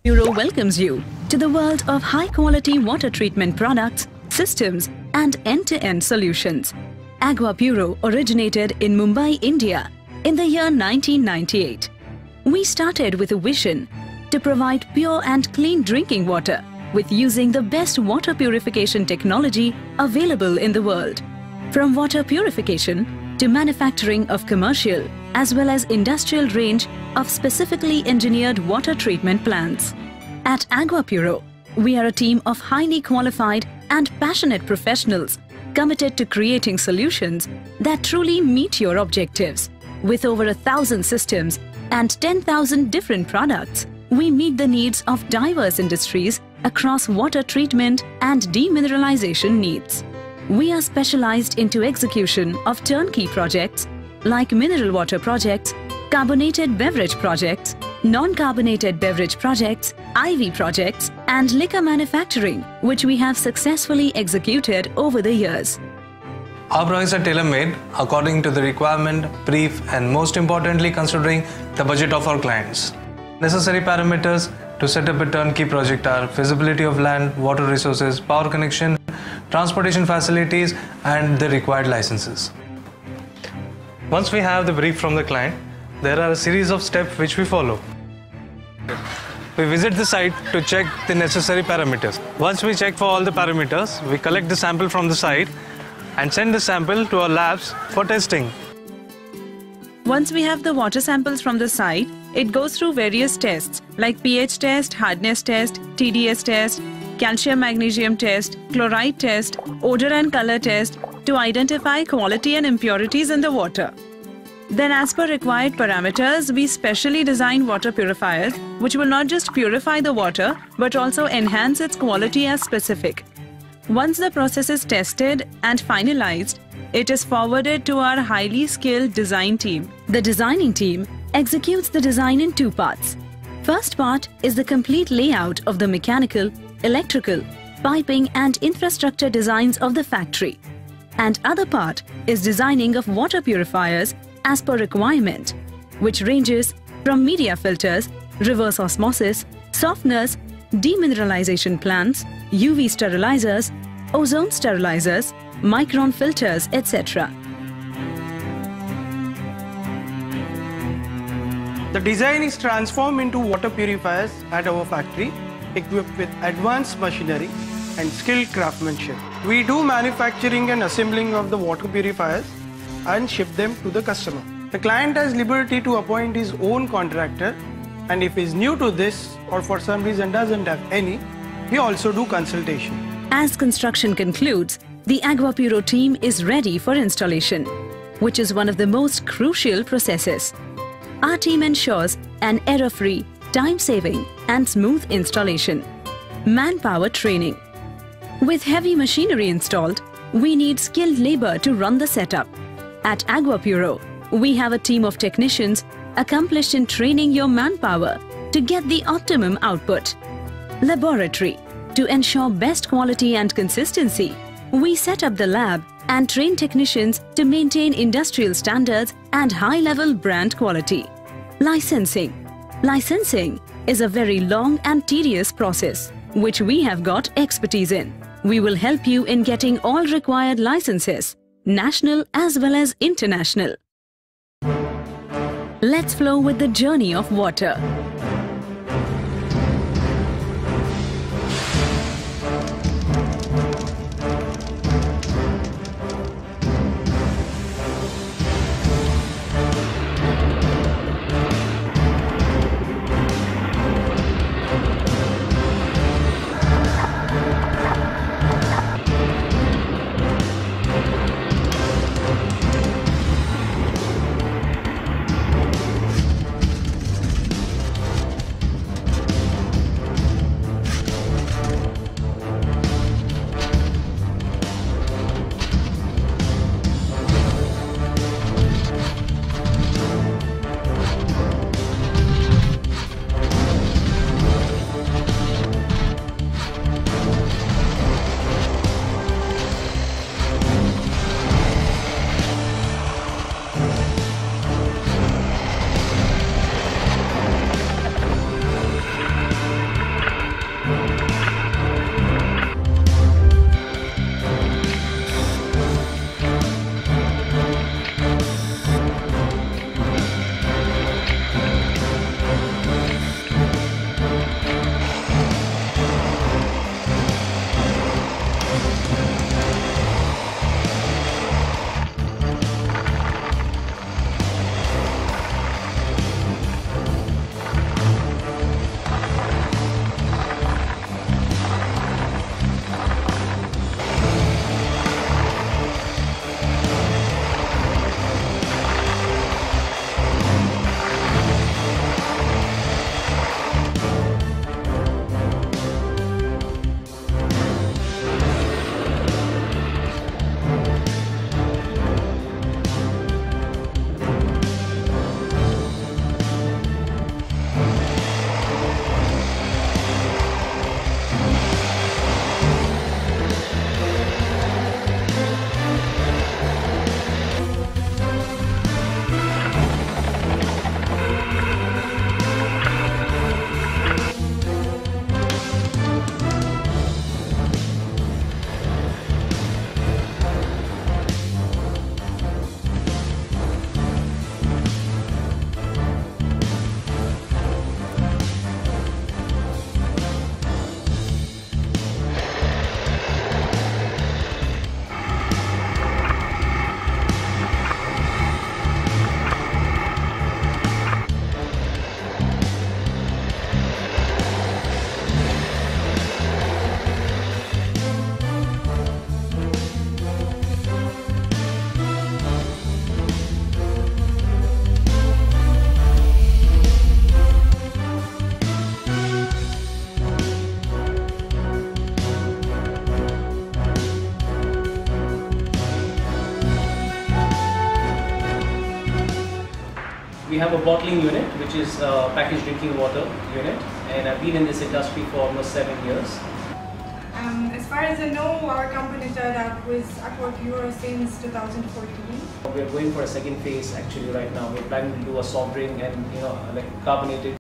Bureau welcomes you to the world of high-quality water treatment products, systems and end-to-end solutions. Aqua Puro originated in Mumbai, India in the year 1998. We started with a vision to provide pure and clean drinking water with using the best water purification technology available in the world. From water purification to manufacturing of commercial as well as industrial range of specifically engineered water treatment plants. At Aqua Puro, we are a team of highly qualified and passionate professionals committed to creating solutions that truly meet your objectives. With over 1,000 systems and 10,000 different products, we meet the needs of diverse industries across water treatment and demineralization needs. We are specialized into execution of turnkey projects like mineral water projects, carbonated beverage projects, non-carbonated beverage projects, IV projects and liquor manufacturing, which we have successfully executed over the years. Our projects are tailor-made according to the requirement, brief and most importantly considering the budget of our clients. Necessary parameters to set up a turnkey project are feasibility of land, water resources, power connection, transportation facilities and the required licenses. Once we have the brief from the client, there are a series of steps which we follow. We visit the site to check the necessary parameters. Once we check for all the parameters, we collect the sample from the site and send the sample to our labs for testing. Once we have the water samples from the site, it goes through various tests like pH test, hardness test, TDS test, calcium magnesium test, chloride test, odor and color test to identify quality and impurities in the water. Then as per required parameters, we specially design water purifiers which will not just purify the water but also enhance its quality as specific. Once the process is tested and finalized, it is forwarded to our highly skilled design team. The designing team executes the design in two parts. First part is the complete layout of the mechanical, electrical, piping and infrastructure designs of the factory. And other part is designing of water purifiers as per requirement, which ranges from media filters, reverse osmosis, softeners, demineralization plants, UV sterilizers, ozone sterilizers, micron filters, etc. The design is transformed into water purifiers at our factory, equipped with advanced machinery and skilled craftsmanship. We do manufacturing and assembling of the water purifiers and ship them to the customer. The client has liberty to appoint his own contractor, and if he is new to this or for some reason doesn't have any, we also do consultation. As construction concludes, the Aqua Puro team is ready for installation, which is one of the most crucial processes. Our team ensures an error-free, time-saving and smooth installation. Manpower training. With heavy machinery installed, we need skilled labor to run the setup. At Aqua Puro, we have a team of technicians accomplished in training your manpower to get the optimum output. Laboratory. To ensure best quality and consistency, we set up the lab and train technicians to maintain industrial standards and high-level brand quality. Licensing. Licensing is a very long and tedious process, which we have got expertise in. We will help you in getting all required licenses, national as well as international. Let's flow with the journey of water. We have a bottling unit, which is a packaged drinking water unit, and I've been in this industry for almost 7 years. As far as I know, our company started out with AquaPuro since 2014. We're going for a second phase actually right now. We're planning to do a soft drink and like carbonated